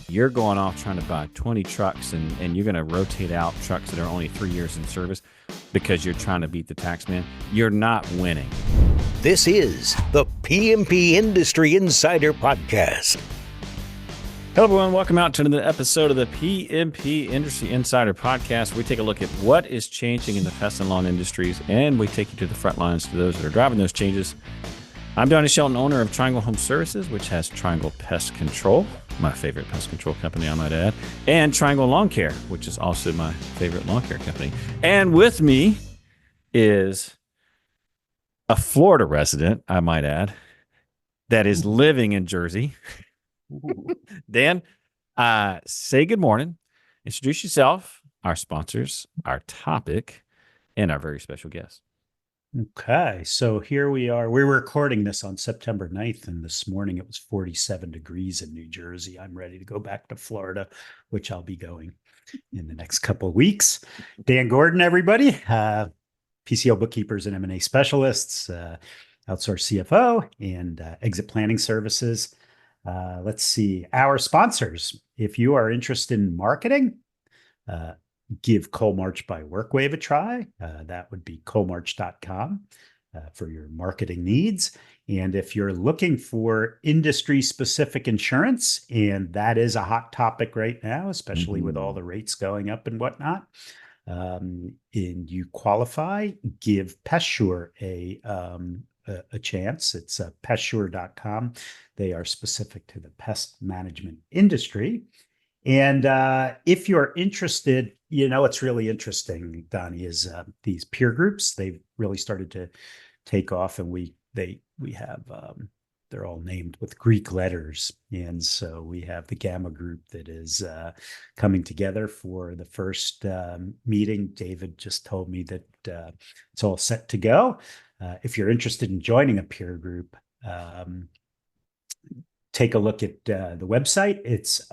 You're going off trying to buy 20 trucks and you're going to rotate out trucks that are only 3 years in service because you're trying to beat the tax man. You're not winning. This is the PMP Industry Insider Podcast. Hello, everyone. Welcome out to another episode of the PMP Industry Insider Podcast. We take a look at what is changing in the pest and lawn industries, and we take you to the front lines to those that are driving those changes. I'm Donnie, Shelton, owner of Triangle Home Services, which has Triangle Pest Control, my favorite pest control company, I might add, and Triangle Lawn Care, which is also my favorite lawn care company. And with me is a Florida resident, I might add, that is living in Jersey. Dan, say good morning, introduce yourself, our sponsors, our topic, and our very special guest. Okay, so here we are. We're recording this on September 9th, and this morning it was 47 degrees in New Jersey. I'm ready to go back to Florida, which I'll be going in the next couple of weeks. Dan Gordon, everybody, PCO bookkeepers and M&A specialists, outsourced CFO, and exit planning services. Let's see, our sponsors. If you are interested in marketing, give Coalmarch by WorkWave a try. That would be coalmarch.com for your marketing needs. And if you're looking for industry-specific insurance, and that is a hot topic right now, especially with all the rates going up and whatnot, and you qualify, give PestSure a chance. It's pestsure.com. They are specific to the pest management industry. And if you're interested, you know, what's really interesting, Donnie, is these peer groups. They've really started to take off, and we have they're all named with Greek letters. And so we have the Gamma group that is coming together for the first meeting. David just told me that it's all set to go. If you're interested in joining a peer group, take a look at the website. It's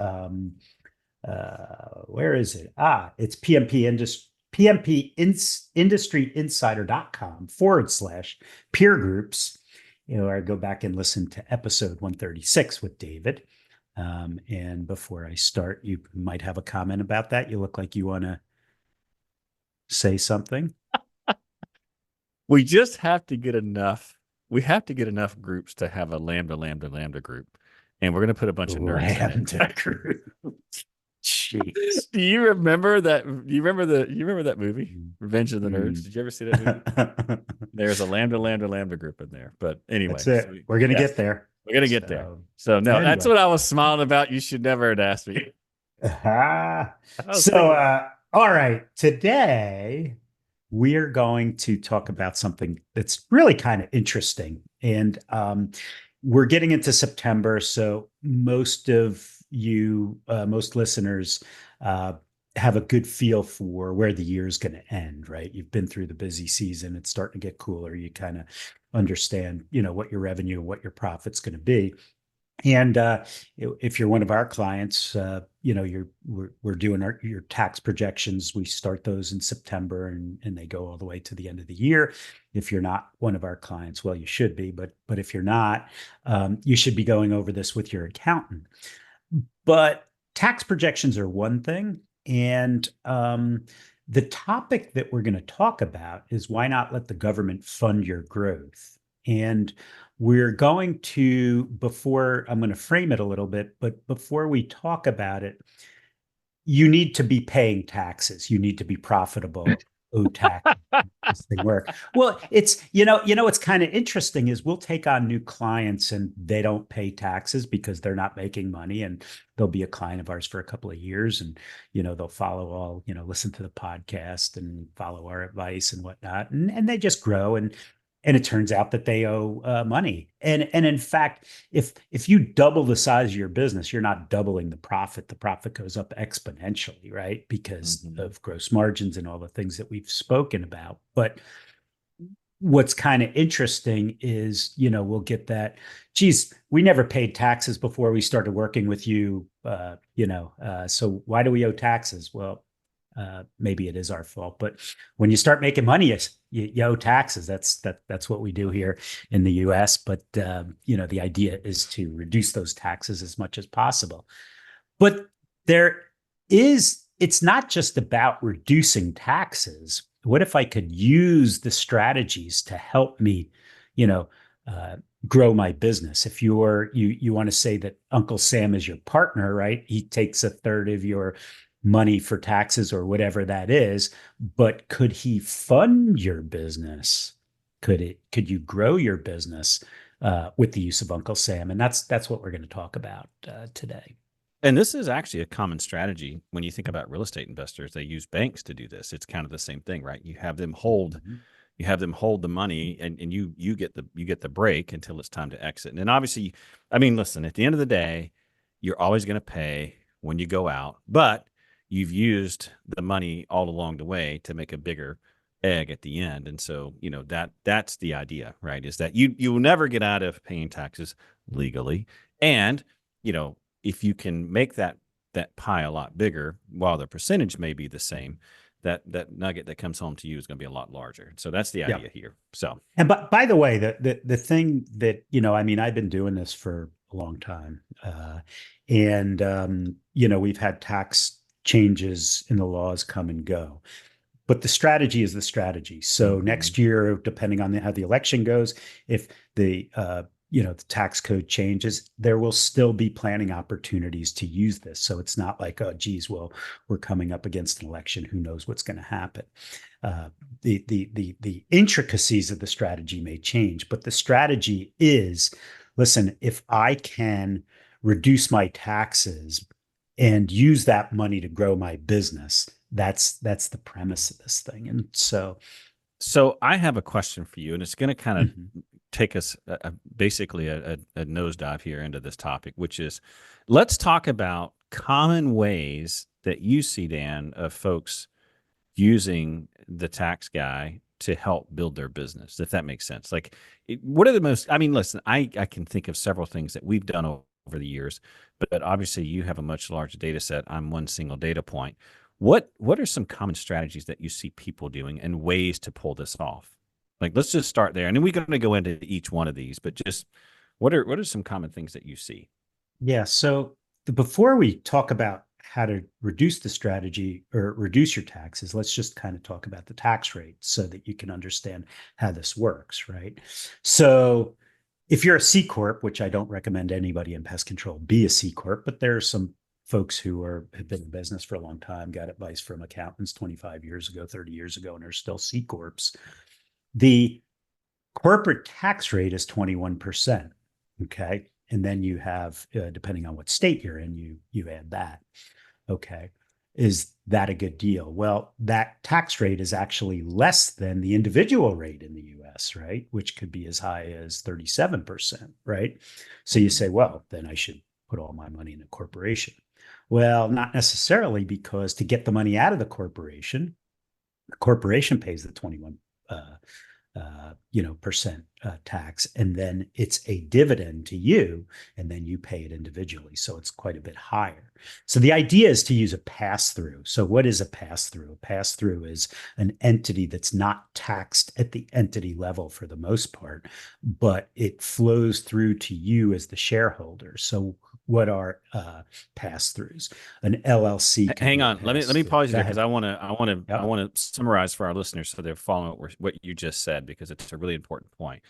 where is it? It's PMPindustryinsider.com/peer groups. You know, I go back and listen to episode 136 with David. And before I start, you might have a comment about that. You look like you want to say something. We just have to get enough. We have to get enough groups to have a lambda group. And we're going to put a bunch of nerds in it. Group. Jeez. Do you remember that? You remember that movie, Revenge of the Nerds? Did you ever see that movie? There's a lambda group in there. But anyway, that's it. We're gonna get there. We're gonna get there. So no, anyway. That's what I was smiling about. You should never have asked me. All right. Today we're going to talk about something that's really kind of interesting, and we're getting into September, so most listeners have a good feel for where the year is going to end, right? You've been through the busy season. It's starting to get cooler. You kind of understand, you know, what your revenue, what your profit's going to be. And if you're one of our clients, you know, we're doing your tax projections. We start those in September, and they go all the way to the end of the year. If you're not one of our clients, well, you should be, but if you're not, you should be going over this with your accountant. But tax projections are one thing, and the topic that we're going to talk about is why not let the government fund your growth. And we're going to, I'm going to frame it a little bit, but before we talk about it, you need to be paying taxes. You need to be profitable. Owe tax. This thing work. Well, it's, you know, what's kind of interesting is we'll take on new clients and they don't pay taxes because they're not making money, and they'll be a client of ours for a couple of years, and, you know, they'll follow listen to the podcast and follow our advice and whatnot. And they just grow, and it turns out that they owe money. And in fact, if you double the size of your business, you're not doubling the profit. The profit goes up exponentially, right? Because of gross margins and all the things that we've spoken about. But what's kind of interesting is, you know, we'll get that, geez, we never paid taxes before we started working with you, so why do we owe taxes? Well, maybe it is our fault, but when you start making money, you owe taxes. That's what we do here in the U.S. But the idea is to reduce those taxes as much as possible. But there is, it's not just about reducing taxes. What if I could use the strategies to help me, you know, uh, grow my business? If you want to say that Uncle Sam is your partner, right? He takes a third of your money for taxes or whatever that is, but could he fund your business? Could you grow your business with the use of Uncle Sam? And that's what we're going to talk about today. And this is actually a common strategy when you think about real estate investors. They use banks to do this. It's kind of the same thing, right? You have them hold the money, and you get the break until it's time to exit. And then obviously, I mean, listen, at the end of the day, you're always going to pay when you go out, but you've used the money all along the way to make a bigger egg at the end. And so, that's the idea, right? Is that you will never get out of paying taxes legally. And, if you can make that pie a lot bigger, while the percentage may be the same, that nugget that comes home to you is going to be a lot larger. So that's the idea here. So, and by the way, the thing that, I mean, I've been doing this for a long time, and we've had tax changes in the laws come and go, but the strategy is the strategy. So next year, depending on how the election goes, if the the tax code changes, there will still be planning opportunities to use this. So it's not like, oh, geez, well, we're coming up against an election. Who knows what's going to happen? The intricacies of the strategy may change, but the strategy is, listen, if I can reduce my taxes and use that money to grow my business, that's the premise of this thing. And so I have a question for you, and it's going to kind of take us basically a nosedive here into this topic, which is, let's talk about common ways that you see, Dan, of folks using the tax guy to help build their business, if that makes sense. Like, what are the most, I mean, listen, I can think of several things that we've done over the years, but obviously you have a much larger data set. I'm one single data point. What are some common strategies that you see people doing and ways to pull this off? Like, let's just start there. And then we're going to go into each one of these, but just what are some common things that you see? Yeah. So before we talk about how to reduce the strategy or reduce your taxes, let's just kind of talk about the tax rate so that you can understand how this works, right? So if you're a C Corp, which I don't recommend anybody in pest control be a C Corp, but there are some folks who have been in business for a long time, got advice from accountants 25 years ago, 30 years ago, and are still C Corps. The corporate tax rate is 21%. Okay. And then you have, depending on what state you're in, you add that. Okay. Is that a good deal? Well, that tax rate is actually less than the individual rate in the US, right? Which could be as high as 37%, right? So you say, well, then I should put all my money in a corporation. Well, not necessarily, because to get the money out of the corporation pays the 21 percent tax, and then it's a dividend to you, and then you pay it individually. So it's quite a bit higher. So the idea is to use a pass-through. So what is a pass-through? A pass-through is an entity that's not taxed at the entity level for the most part, but it flows through to you as the shareholder. So what are pass-throughs? An LLC. Hang on, let me pause you there, because I want to summarize for our listeners so they're following what you just said, because it's a really important point.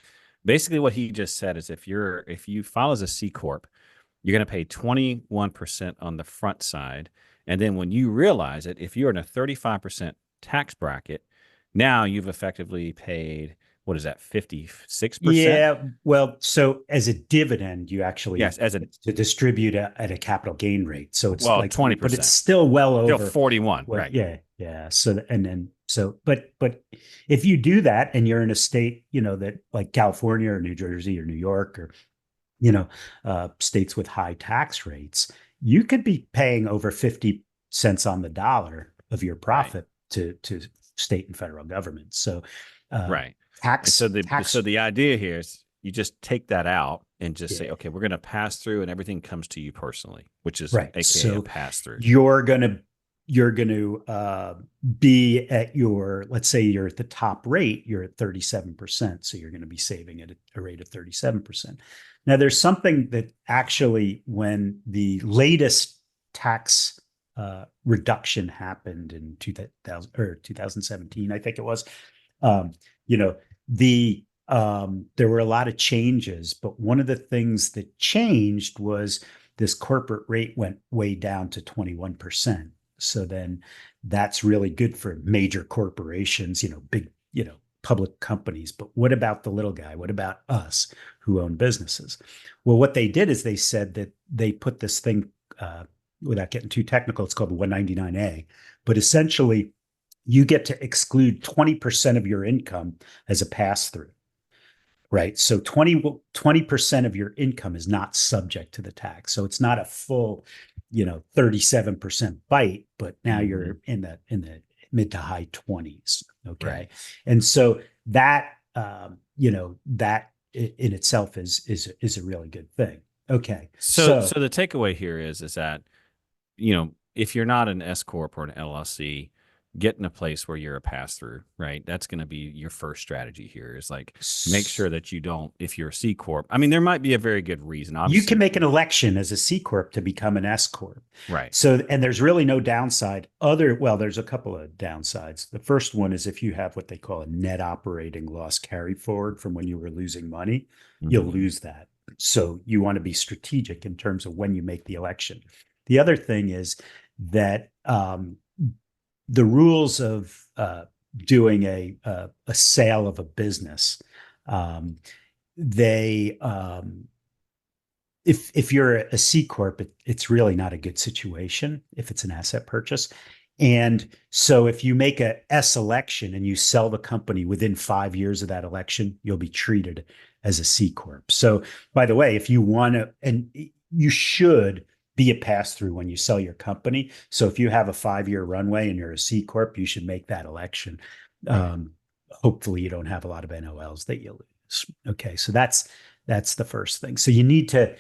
Basically, what he just said is, if you file as a C Corp, you're going to pay 21% on the front side, and then when you realize it, if you're in a 35% tax bracket, now you've effectively paid, what is that, 56%? Yeah. Well, so as a dividend, you actually, yes, to distribute at a capital gain rate. So it's like 20%, but it's still well over 41, right? Yeah. But if you do that and you're in a state, that like California or New Jersey or New York or, states with high tax rates, you could be paying over 50 cents on the dollar of your profit to state and federal government. So, right. Tax. So the idea here is you just take that out and just say, okay, we're going to pass through, and everything comes to you personally, which is right. AKA a pass through. You're going to be at let's say you're at the top rate, you're at 37%. So you're going to be saving at a rate of 37%. Now there's something that actually, when the latest tax reduction happened in 2000 or 2017, I think it was. You know, there were a lot of changes, but one of the things that changed was this corporate rate went way down to 21%. So then that's really good for major corporations, big, public companies. But what about the little guy? What about us who own businesses? Well, what they did is they said that they put this thing, without getting too technical, it's called 199A. But essentially, you get to exclude 20% of your income as a pass through, right? So 20% of your income is not subject to the tax. So it's not a full, 37% bite, but now you're in the mid to high 20s. Okay. Right. And so that, that in itself is a really good thing. Okay. So the takeaway here is that, if you're not an S corp or an LLC, get in a place where you're a pass through, right? That's going to be your first strategy here, is like, make sure that you don't, if you're a C corp, I mean, there might be a very good reason. Obviously. You can make an election as a C corp to become an S corp. Right. So, and there's really no downside well, there's a couple of downsides. The first one is if you have what they call a net operating loss carry forward from when you were losing money, you'll lose that. So you want to be strategic in terms of when you make the election. The other thing is that, the rules of doing a sale of a business, if you're a C corp, it's really not a good situation if it's an asset purchase. And so if you make a S election and you sell the company within 5 years of that election, you'll be treated as a C corp. So by the way, if you want to, and you should be a pass-through when you sell your company. So if you have a 5-year runway and you're a C corp, you should make that election. Hopefully you don't have a lot of NOLs that you lose. Okay, so that's the first thing. So you need to,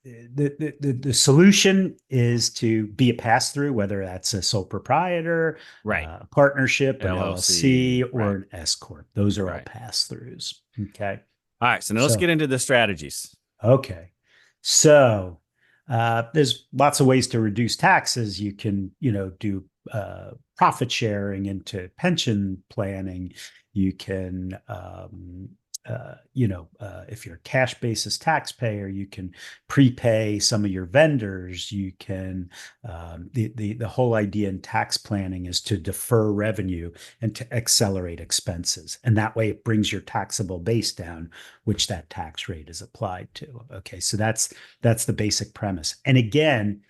the solution is to be a pass-through, whether that's a sole proprietor, right, partnership, an LLC, or right. an S corp. Those are all pass-throughs. Okay. All right. So now let's get into the strategies. Okay. So there's lots of ways to reduce taxes. You can, do profit sharing into pension planning. You can, if you're a cash basis taxpayer, you can prepay some of your vendors. You can, the whole idea in tax planning is to defer revenue and to accelerate expenses. And that way it brings your taxable base down, which that tax rate is applied to. Okay. So that's the basic premise. And again,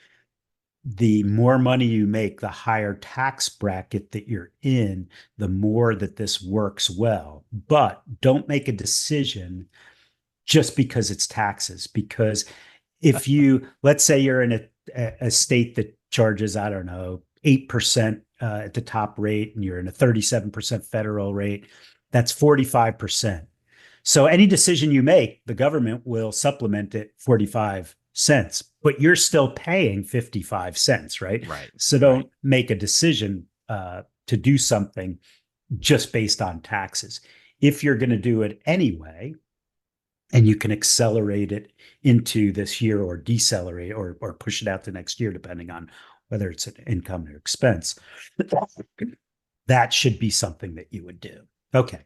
the more money you make, the higher tax bracket that you're in, the more that this works well. But don't make a decision just because it's taxes. Because if let's say you're in a state that charges, I don't know, 8% at the top rate, and you're in a 37% federal rate, that's 45%. So any decision you make, the government will supplement it 45 cents, but you're still paying 55 cents, right? Right. So don't make a decision to do something just based on taxes. If you're going to do it anyway, and you can accelerate it into this year or decelerate or push it out to next year, depending on whether it's an income or expense, that should be something that you would do. Okay.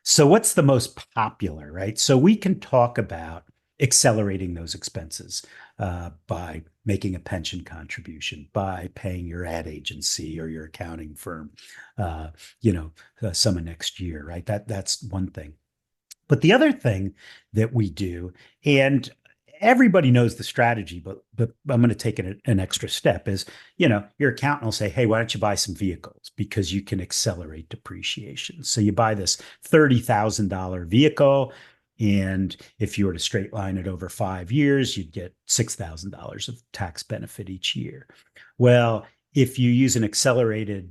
So what's the most popular, right? So we can talk about accelerating those expenses by making a pension contribution, by paying your ad agency or your accounting firm, some of next year, right? That's one thing. But the other thing that we do, and everybody knows the strategy, but I'm going to take it an extra step, is, your accountant will say, hey, why don't you buy some vehicles? Because you can accelerate depreciation. So you buy this $30,000 vehicle, and if you were to straight line it over 5 years, you'd get $6,000 of tax benefit each year. Well, if you use an accelerated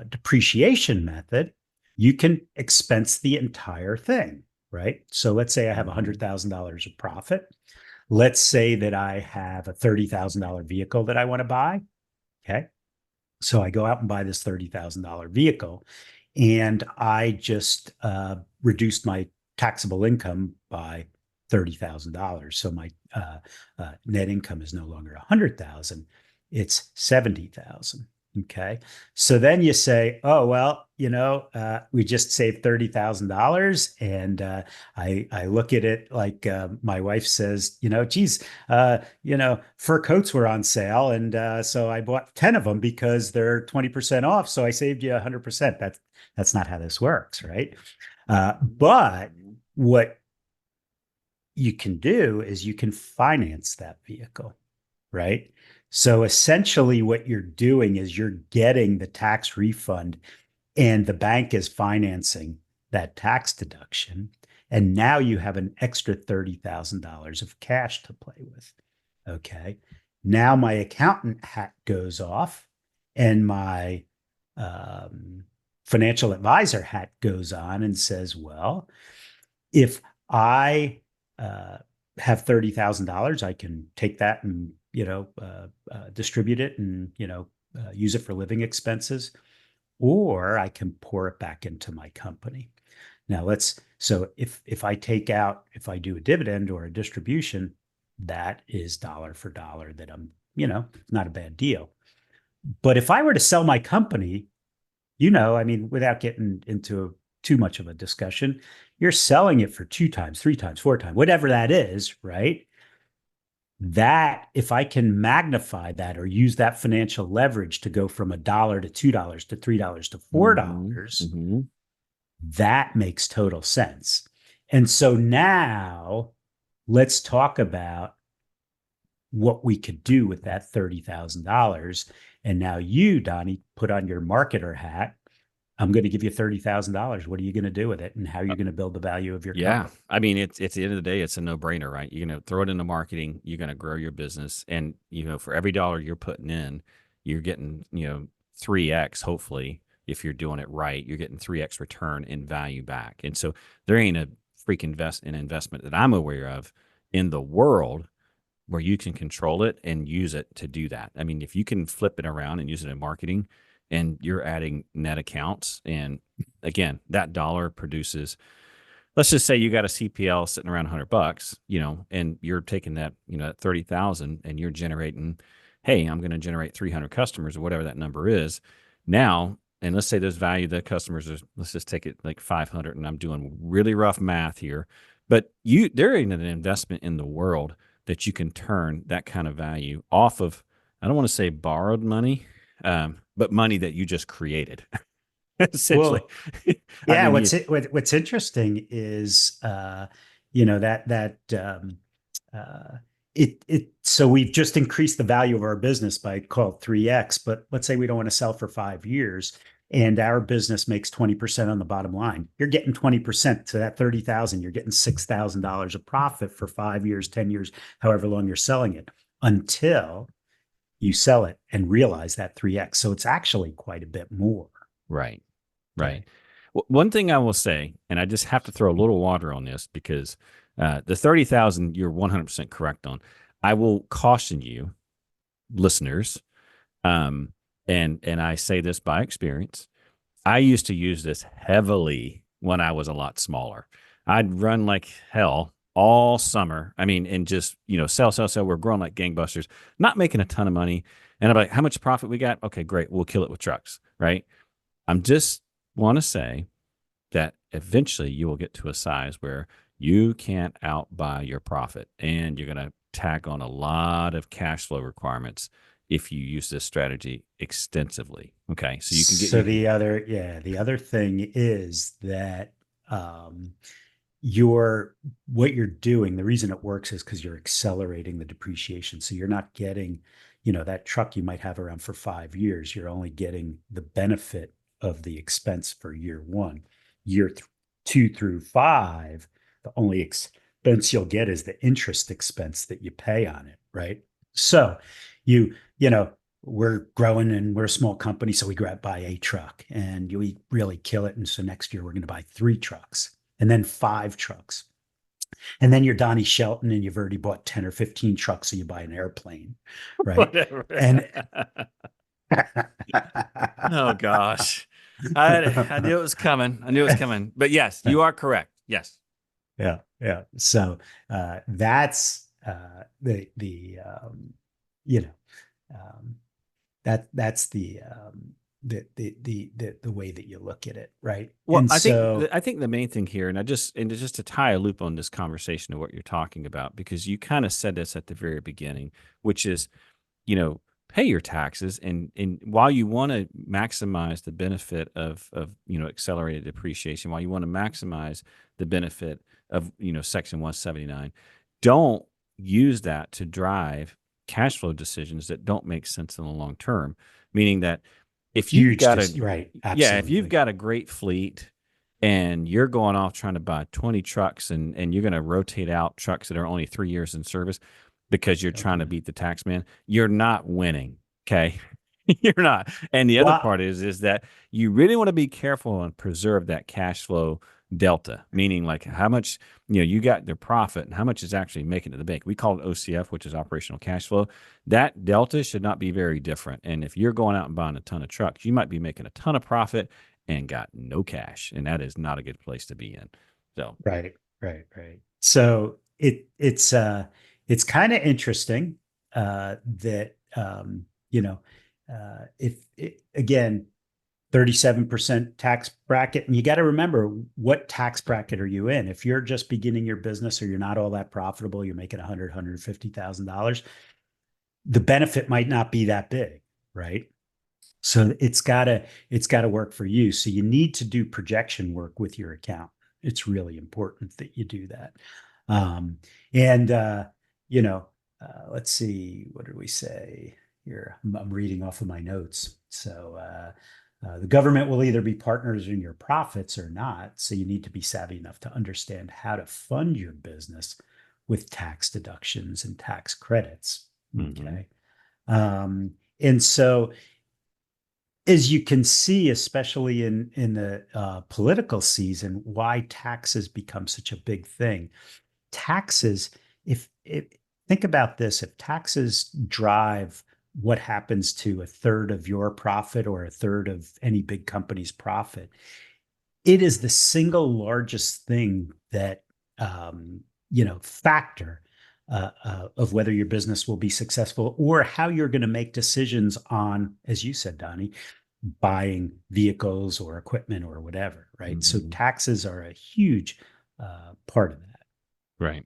depreciation method, you can expense the entire thing, right? So let's say I have $100,000 of profit. Let's say that I have a $30,000 vehicle that I want to buy. Okay. So I go out and buy this $30,000 vehicle, and I just reduced my taxable income by $30,000. So my net income is no longer 100,000, it's 70,000. Okay. So then you say, oh, well, we just saved $30,000. And I look at it like my wife says, geez, fur coats were on sale. And so I bought 10 of them because they're 20% off. So I saved you 100%. That's not how this works. Right. But what you can do is you can finance that vehicle. Right. So essentially what you're doing is you're getting the tax refund and the bank is financing that tax deduction. And now you have an extra $30,000 of cash to play with. Okay. Now my accountant hat goes off and my financial advisor hat goes on and says, well, if I have $30,000, I can take that and distribute it and use it for living expenses, or I can pour it back into my company. Now so if I do a dividend or a distribution, that is dollar for dollar that I'm, not a bad deal. But if I were to sell my company, without getting into too much of a discussion, you're selling it for 2 times, 3 times, 4 times, whatever that is, right? That if I can magnify that or use that financial leverage to go from $1 to $2 to $3 to $4, that makes total sense. And so now let's talk about what we could do with that $30,000. And now you, Donnie, put on your marketer hat. I'm going to give you $30,000. What are you going to do with it, and how are you going to build the value of your company? I mean, it's at the end of the day, it's a no-brainer, right? You're going to throw it into marketing. You're going to grow your business, and for every dollar you're putting in, you're getting 3x. Hopefully, if you're doing it right, you're getting 3x return in value back. And so there ain't a freak investment that I'm aware of in the world where you can control it and use it to do that. I mean, if you can flip it around and use it in marketing, and you're adding net accounts, and again, that dollar produces, let's just say you got a CPL sitting around $100, and you're taking that, 30,000 and you're generating, hey, I'm going to generate 300 customers or whatever that number is now. And let's say there's value that customers is, let's just take it like 500, and I'm doing really rough math here, but there ain't an investment in the world that you can turn that kind of value off of. I don't want to say borrowed money, but money that you just created, essentially. Well, yeah. What's interesting is, so we've just increased the value of our business by, call it 3x, but let's say we don't want to sell for 5 years and our business makes 20% on the bottom line. You're getting 20% to that 30,000. You're getting $6,000 of profit for 5 years, 10 years, however long you're selling it, until you sell it and realize that 3x. So it's actually quite a bit more. Right. Right. Well, one thing I will say, and I just have to throw a little water on this because the 30,000 you're 100% correct on. I will caution you, listeners, and I say this by experience. I used to use this heavily when I was a lot smaller. I'd run like hell all summer. I mean, and just, sell. We're growing like gangbusters, not making a ton of money. And I'm like, how much profit we got? Okay, great. We'll kill it with trucks, right? I'm just want to say that eventually you will get to a size where you can't outbuy your profit, and you're going to tack on a lot of cash flow requirements if you use this strategy extensively. Okay. So you can get the other thing is that what you're doing, the reason it works is because you're accelerating the depreciation. So you're not getting, that truck you might have around for 5 years. You're only getting the benefit of the expense for year 1. Year 2 through 5, the only expense you'll get is the interest expense that you pay on it, right? So we're growing and we're a small company, so we buy a truck and we really kill it. And so next year we're going to buy 3 trucks and then 5 trucks. And then you're Donnie Shelton and you've already bought 10 or 15 trucks, so you buy an airplane, right? Whatever. And oh gosh, I knew it was coming. But yes, you are correct. Yes. Yeah. So that's you know um, that's the way that you look at it, right? Well, And so I think the main thing here, and just to tie a loop on this conversation of what you're talking about, because you kind of said this at the very beginning, which is, you know, pay your taxes, and while you want to maximize the benefit of accelerated depreciation, while you want to maximize the benefit of Section 179, don't use that to drive cash flow decisions that don't make sense in the long term. Meaning that if you've huge, got a right? yeah, if you've Absolutely. got a great fleet and you're going off trying to buy 20 trucks, and you're going to rotate out trucks that are only 3 years in service because you're trying to Okay. beat the tax man, you're not winning. Okay. You're not. And the other Well, part is that you really want to be careful and preserve that cash flow delta, meaning like how much, you got their profit and how much is actually making to the bank. We call it OCF, which is operational cash flow. That delta should not be very different. And if you're going out and buying a ton of trucks, you might be making a ton of profit and got no cash. And that is not a good place to be in. So, right. So it's kind of interesting that if again 37% tax bracket, and you got to remember, what tax bracket are you in? If you're just beginning your business or you're not all that profitable, you're making $150,000, the benefit might not be that big, right? So it's gotta work for you. So you need to do projection work with your account. It's really important that you do that. Um, and you know, let's see, what did we say here? I'm reading off of my notes. So the government will either be partners in your profits or not. So you need to be savvy enough to understand how to fund your business with tax deductions and tax credits. mhm. Okay. And so, as you can see, especially in the political season, why taxes become such a big thing. Taxes, if think about this, if taxes drive what happens to a third of your profit or a third of any big company's profit, it is the single largest thing that factor of whether your business will be successful or how you're going to make decisions on, as you said, Donnie, buying vehicles or equipment or whatever, right? So Mhm. taxes are a huge part of that. Right.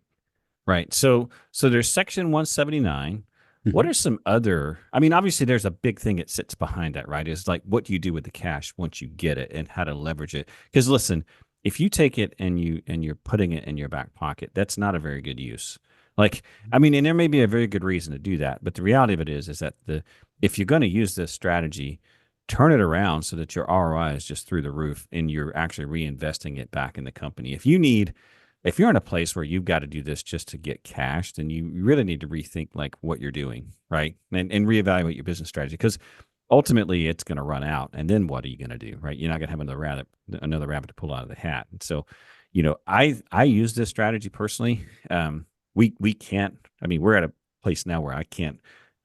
Right. So there's Section 179. What Mhm. are some other? I mean, obviously, there's a big thing that sits behind that, right? Is like what do you do with the cash once you get it, and how to leverage it? Because listen, if you take it and you're putting it in your back pocket, that's not a very good use. Like, I mean, and there may be a very good reason to do that, but the reality of it is that if you're going to use this strategy, turn it around so that your ROI is just through the roof, and you're actually reinvesting it back in the company. If you're in a place where you've got to do this just to get cash, then you really need to rethink like what you're doing, right? And reevaluate your business strategy, because ultimately it's going to run out. And then what are you going to do, right? You're not going to have another rabbit to pull out of the hat. And so, I use this strategy personally. We can't. I mean, we're at a place now where I can't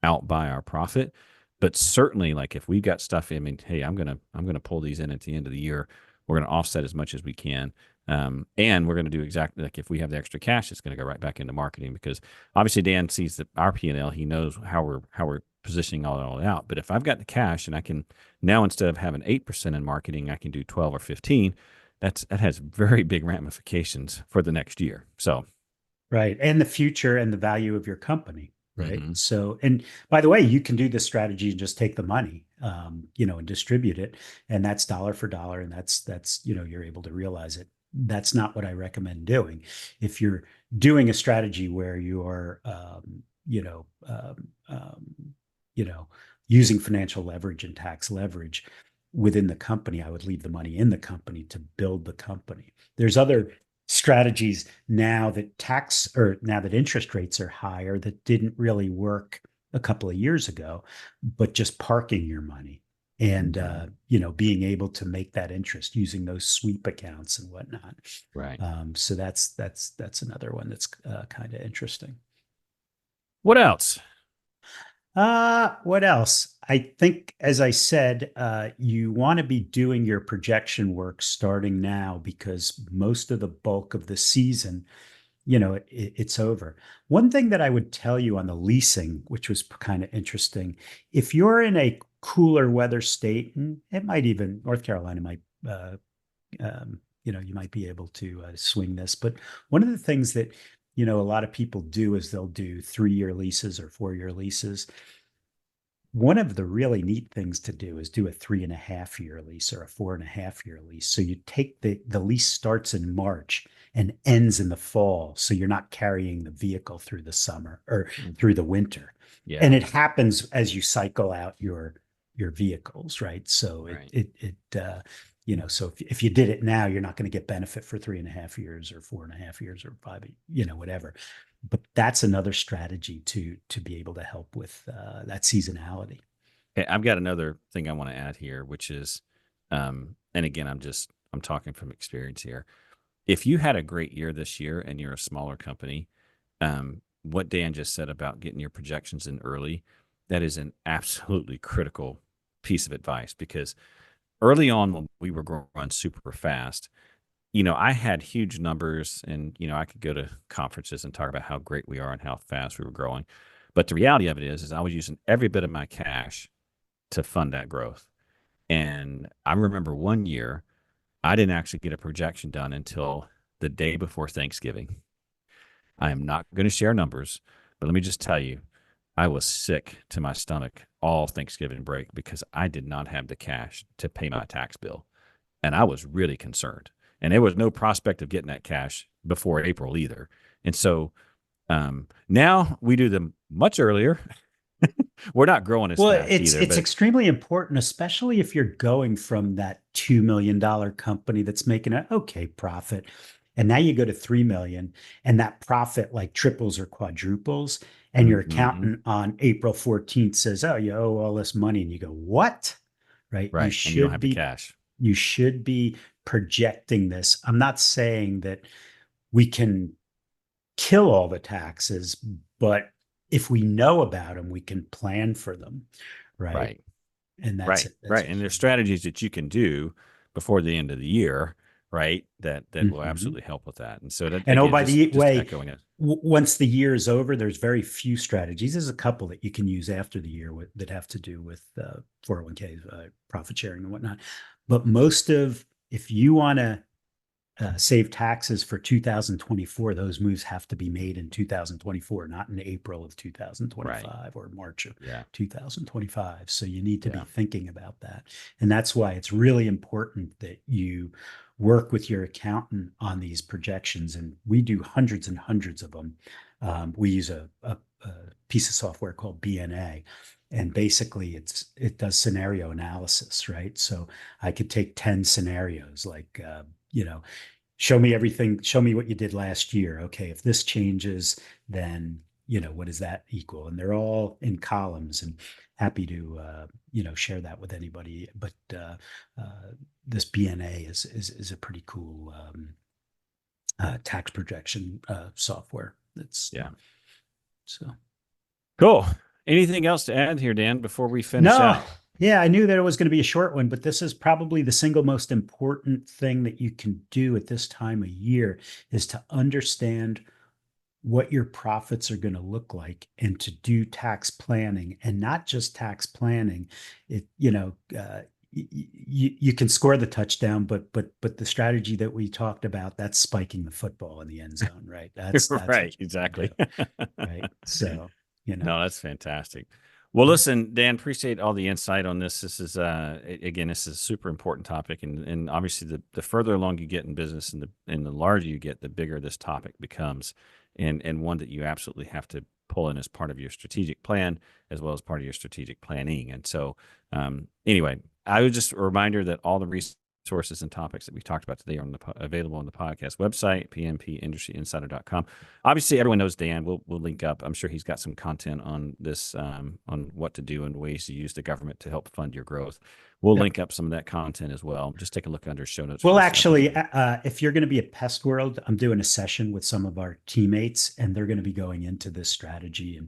outbuy our profit, but certainly, like if we've got stuff, I mean, hey, I'm gonna pull these in at the end of the year. We're gonna offset as much as we can. And we're going to do exactly like if we have the extra cash, it's going to go right back into marketing, because obviously Dan sees that our P&L, he knows how we're positioning all out. But if I've got the cash and I can now, instead of having 8% in marketing, I can do 12 or 15. That has very big ramifications for the next year. So, Right. And the future and the value of your company. Right. mhm. So, and by the way, you can do this strategy and just take the money, and distribute it. And that's dollar for dollar. And you're able to realize it. That's not what I recommend doing. If you're doing a strategy where you're, you know, using financial leverage and tax leverage within the company, I would leave the money in the company to build the company. There's other strategies now that interest rates are higher that didn't really work a couple of years ago, but just parking your money and Mhm. being able to make that interest using those sweep accounts and whatnot. Right. So that's another one that's kind of interesting. What else? What else? I think, as I said, you want to be doing your projection work starting now because most of the bulk of the season, it's over. One thing that I would tell you on the leasing, which was kind of interesting, if you're in a cooler weather state, and it might even North Carolina might, you might be able to swing this. But one of the things that a lot of people do is they'll do 3-year leases or 4-year leases. One of the really neat things to do is do a 3.5-year lease or a 4.5-year lease. So you take the lease starts in March and ends in the fall. So you're not carrying the vehicle through the summer or through the winter. Yeah. And it happens as you cycle out your vehicles, right? So so if you did it now, you're not going to get benefit for 3.5 years or 4.5 years or 5, whatever. But that's another strategy to be able to help with that seasonality. Okay, I've got another thing I want to add here, which is, and again, I'm talking from experience here. If you had a great year this year and you're a smaller company, what Dan just said about getting your projections in early, that is an absolutely critical piece of advice, because early on when we were growing super fast, I had huge numbers and, I could go to conferences and talk about how great we are and how fast we were growing. But the reality of it is I was using every bit of my cash to fund that growth. And I remember one year, I didn't actually get a projection done until the day before Thanksgiving. I am not going to share numbers, but let me just tell you, I was sick to my stomach all Thanksgiving break because I did not have the cash to pay my tax bill. And I was really concerned. And there was no prospect of getting that cash before April either. And so now we do them much earlier. We're not growing as fast either. It's extremely important, especially if you're going from that $2 million company that's making an okay profit. And now you go to 3 million and that profit like triples or quadruples. And your accountant on April 14th says, oh, you owe all this money. And you go, what? Right. Right. And you don't have the cash. You should be projecting this. I'm not saying that we can kill all the taxes, but if we know about them, we can plan for them. Right. And that's it. Right. And there's strategies that you can do before the end of the year, right? That will absolutely help with that. And so that, and again, by the way, once the year is over, there's very few strategies. There's a couple that you can use after the year that have to do with 401ks, profit sharing and whatnot. But if you want to save taxes for 2024, those moves have to be made in 2024, not in April of 2025 or March of 2025. So you need to be thinking about that. And that's why it's really important that you work with your accountant on these projections. And we do hundreds and hundreds of them. We use a piece of software called BNA. And basically it does scenario analysis, right? So I could take 10 scenarios like, show me everything, show me what you did last year. Okay, if this changes, then, what does that equal? And they're all in columns, and happy to, share that with anybody. But this BNA is a pretty cool tax projection software. So cool. Anything else to add here, Dan, before we finish out? Yeah, I knew that it was going to be a short one, but this is probably the single most important thing that you can do at this time of year is to understand what your profits are going to look like and to do tax planning, and not just tax planning. You can score the touchdown, but the strategy that we talked about, that's spiking the football in the end zone, right? That's right. Exactly. Right. So, No, that's fantastic. Well, listen, Dan, appreciate all the insight on this. This is, again, this is a super important topic. And obviously the further along you get in business and the larger you get, the bigger this topic becomes, and one that you absolutely have to pull in as part of your strategic plan, as well as part of your strategic planning. And so, anyway, I would just a reminder that all the resources and topics that we talked about today are available on the podcast website, pmpindustryinsider.com. Obviously, everyone knows Dan. We'll link up. I'm sure he's got some content on this, on what to do and ways to use the government to help fund your growth. We'll link up some of that content as well. Just take a look under show notes. Well, actually, if you're going to be at Pest World, I'm doing a session with some of our teammates, and they're going to be going into this strategy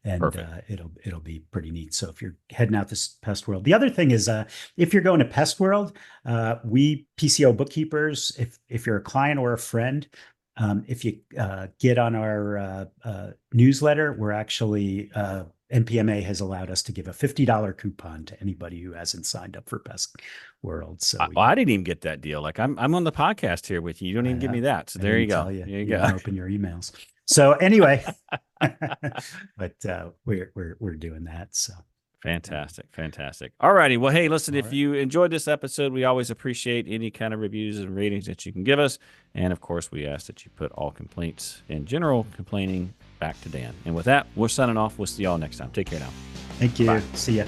and Perfect. it'll be pretty neat. So if you're heading out this pest world, the other thing is if you're going to pest world, we PCO bookkeepers, if you're a client or a friend, if you get on our newsletter, we're actually NPMA has allowed us to give a $50 coupon to anybody who hasn't signed up for Pest World. So I didn't even get that deal. Like I'm on the podcast here with you. You don't even give me that. So I there you didn't go. tell you. There you You go. didn't open your emails. So anyway, but we're doing that. So Fantastic. Fantastic. All righty. Well, hey, listen, All if right. you enjoyed this episode, we always appreciate any kind of reviews and ratings that you can give us. And of course, we ask that you put all complaints and general complaining back to Dan. And with that, we're signing off. We'll see y'all next time. Take care now. Thank you. Bye. See ya.